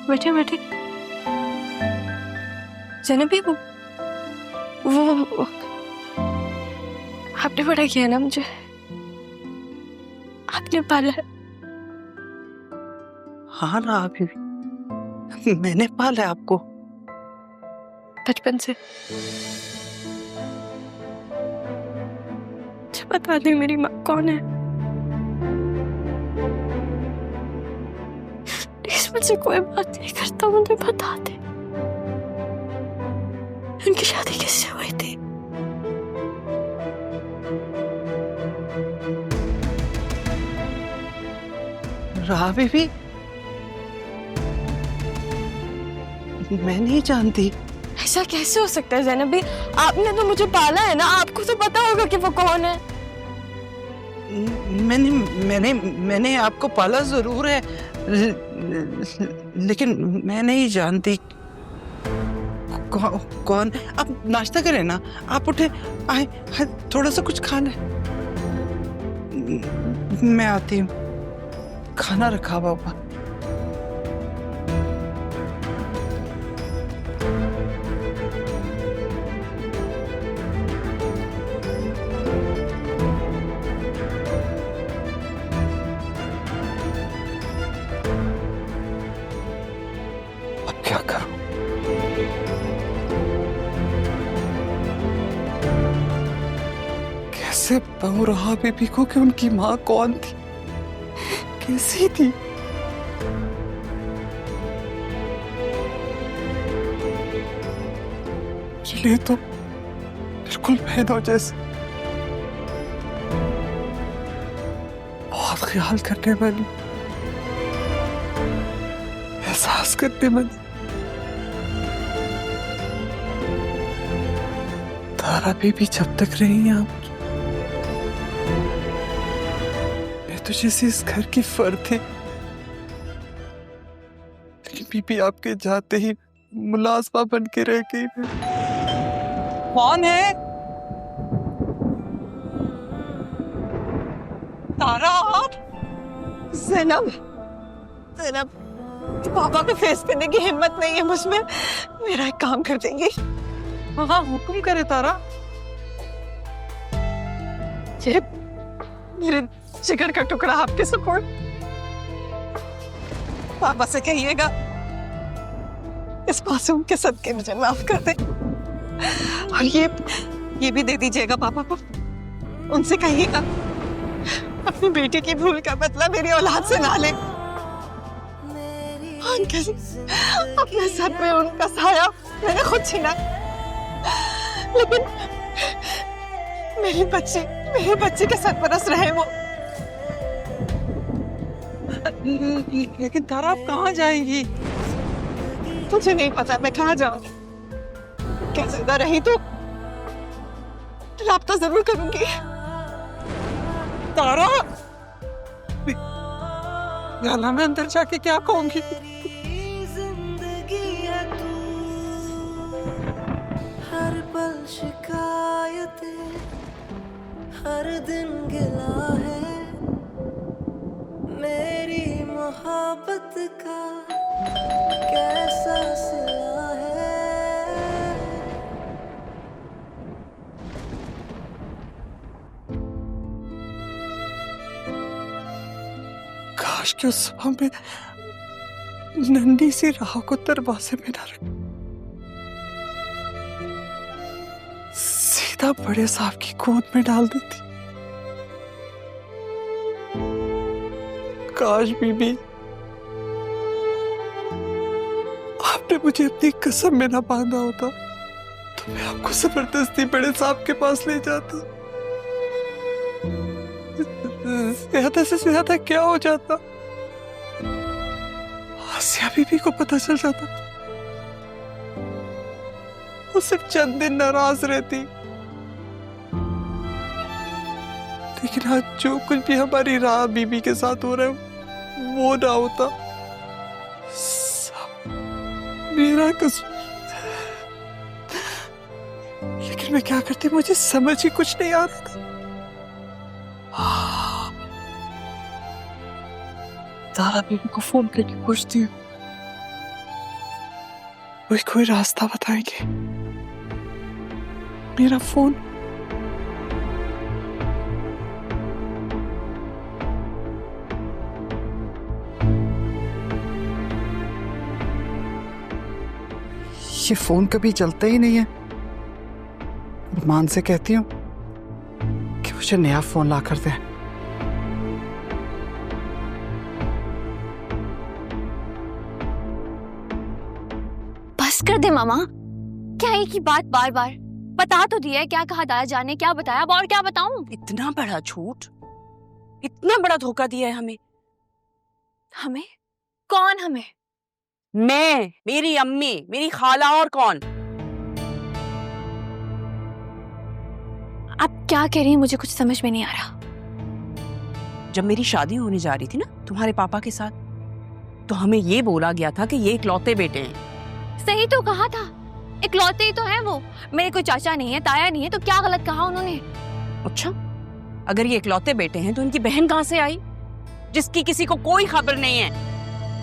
बैठे बैठे। ज़ैनबी वो आपने बड़ा किया ना मुझे, आपने पाला है। हाँ ना अभी मैंने पाला है आपको बचपन से। अच्छा बता दे मेरी माँ कौन है? प्लीज मुझसे कोई बात नहीं करता, मुझे बता दे उनकी शादी किससे हुई थी? राह बीबी, मैं नहीं जानती। ऐसा कैसे हो सकता है ज़ैनबी? आपने तो मुझे पाला है ना, आपको तो पता होगा कि वो कौन है। मैंने मैंने मैंने आपको पाला जरूर है, लेकिन मैं नहीं जानती कौन। आप नाश्ता करें ना, आप उठे आए, थोड़ा सा कुछ खाना है। मैं आती हूँ, खाना रखा हुआ होगा। अब क्या करूं? कैसे बताऊं राह बीबी को कि उनकी माँ कौन थी, कैसी थी? ये तो बिल्कुल बहनों जैसे, बहुत ख्याल करने वाली, एहसास करने वाली। तारा बीबी जब तक रही हैं आपकी, मैं तो जैसे इस घर की फर्द थी, लेकिन बीबी आपके जाते ही मुलाजमा बन के रह गई। कौन है? तारा आप? ज़ैनब, ज़ैनब, पापा को फेस करने की हिम्मत नहीं है मुझमें। मेरा एक काम कर देंगी? हाँ हुक्म करे तारा। ये मेरे जिगर का टुकड़ा आपके सपोर्ट, पापा से कहिएगा इस मासूम के सदके मुझे माफ कर दे। और ये भी दे दीजिएगा पापा को, उनसे कहिएगा अपनी बेटी की भूल का बदला मेरी औलाद से ना ले। अंकल, अपने सर पे उनका साया मैंने खुद छीना, लेकिन मेरे बच्चे के सरपरस्त रहे वो। लेकिन तारा आप कहाँ जाएंगी? मुझे नहीं पता मैं कहाँ जाऊंगी, क्या जिंदा रही तो राब्ता जरूर करूंगी। तारा, गाला में अंदर जाके क्या कहूंगी? हर पल शिकायतें, हर दिन गिला है, मेरी मोहब्बत का कैसा सिला है। काश कि उस सुबह में नन्ही सी राह को दरवाजे में न रख, सीधा बड़े साहब की गोद में डाल देती। काश बीबी आपने मुझे अपनी कसम में ना बांधा होता, तो मैं आपको जबरदस्ती बड़े साहब के पास ले जाती। ज्यादा से ज्यादा क्या हो जाता, आसिया बीबी को पता चल जाता, वो सिर्फ चंद दिन नाराज रहती। लेकिन आज जो कुछ भी हमारी राह बीबी के साथ हो रहा है वो ना होता, सब मेरा कसूर। लेकिन मैं क्या करती, मुझे समझ ही कुछ नहीं आ रहा था। तारा बीबी को फोन करके पूछती हूँ कोई रास्ता बताएंगे? मेरा फोन? ये फोन कभी चलता ही नहीं है। अरमान से कहती हूँ कि मुझे नया फोन ला कर दे। बस कर दे मामा, क्या एक ही बात बार बार? बता तो दिया है क्या कहा दादा जान ने, क्या बताया, अब और क्या बताऊं? इतना बड़ा झूठ, इतना बड़ा धोखा दिया है हमें। हमें? कौन हमें? मैं, मेरी अम्मी, मेरी खाला, और कौन? आप क्या कह रही हैं, मुझे कुछ समझ में नहीं आ रहा। जब मेरी शादी होने जा रही थी ना तुम्हारे पापा के साथ, तो हमें ये बोला गया था कि ये इकलौते बेटे हैं। सही तो कहा था, इकलौते ही तो हैं वो। मेरे कोई चाचा नहीं है, ताया नहीं है, तो क्या गलत कहा उन्होंने? अच्छा, अगर ये इकलौते बेटे हैं तो इनकी बहन कहाँ से आई, जिसकी किसी को कोई खबर नहीं है?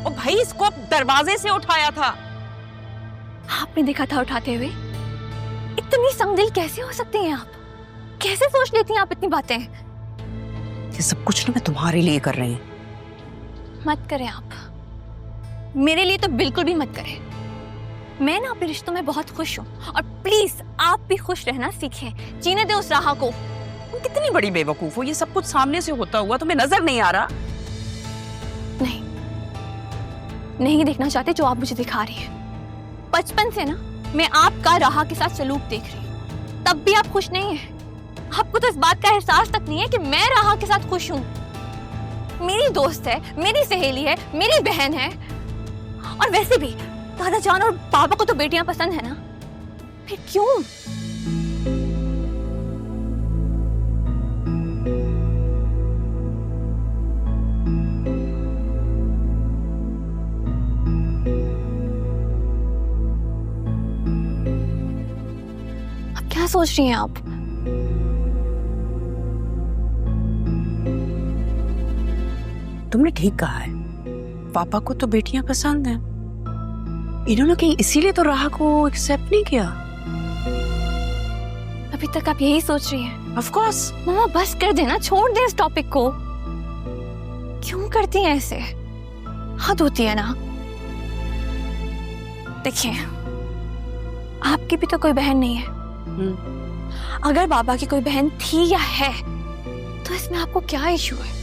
और भाई इसको दरवाजे से उठाया था। आपने देखा था उठाते हुए? इतनी संगदिल कैसे हो सकती हैं आप? कैसे सोच लेती हैं आप इतनी बातें? ये सब कुछ ना मैं तुम्हारे लिए कर रही हूँ। मत करें आप, मेरे लिए तो बिल्कुल भी मत करें। मैं ना अपने रिश्तों में बहुत खुश हूँ, और प्लीज आप भी खुश रहना सीखें, जीने दे उस राह को। तुम कितनी बड़ी बेवकूफ हो, ये सब कुछ सामने से होता हुआ तुम्हें नजर नहीं आ रहा? नहीं देखना चाहते जो आप मुझे दिखा रही हैं। बचपन से ना मैं आपका राह के साथ सलूक देख रही हूँ, तब भी आप खुश नहीं हैं। आपको तो इस बात का एहसास तक नहीं है कि मैं राह के साथ खुश हूँ। मेरी दोस्त है, मेरी सहेली है, मेरी बहन है। और वैसे भी दादा जान और पापा को तो बेटियां पसंद है ना, फिर क्यों? अब क्या सोच रही हैं आप? तुमने ठीक कहा है, पापा को तो बेटियां पसंद हैं। इन्होंने कहीं इसीलिए तो राह को एक्सेप्ट नहीं किया। अभी तक आप यही सोच रही हैं? Of course. मामा बस कर देना, छोड़ दे इस टॉपिक को। क्यों करती हैं ऐसे? हद होती है ना। देखिए, आपकी भी तो कोई बहन नहीं है। अगर बाबा की कोई बहन थी या है, तो इसमें आपको क्या इशू है?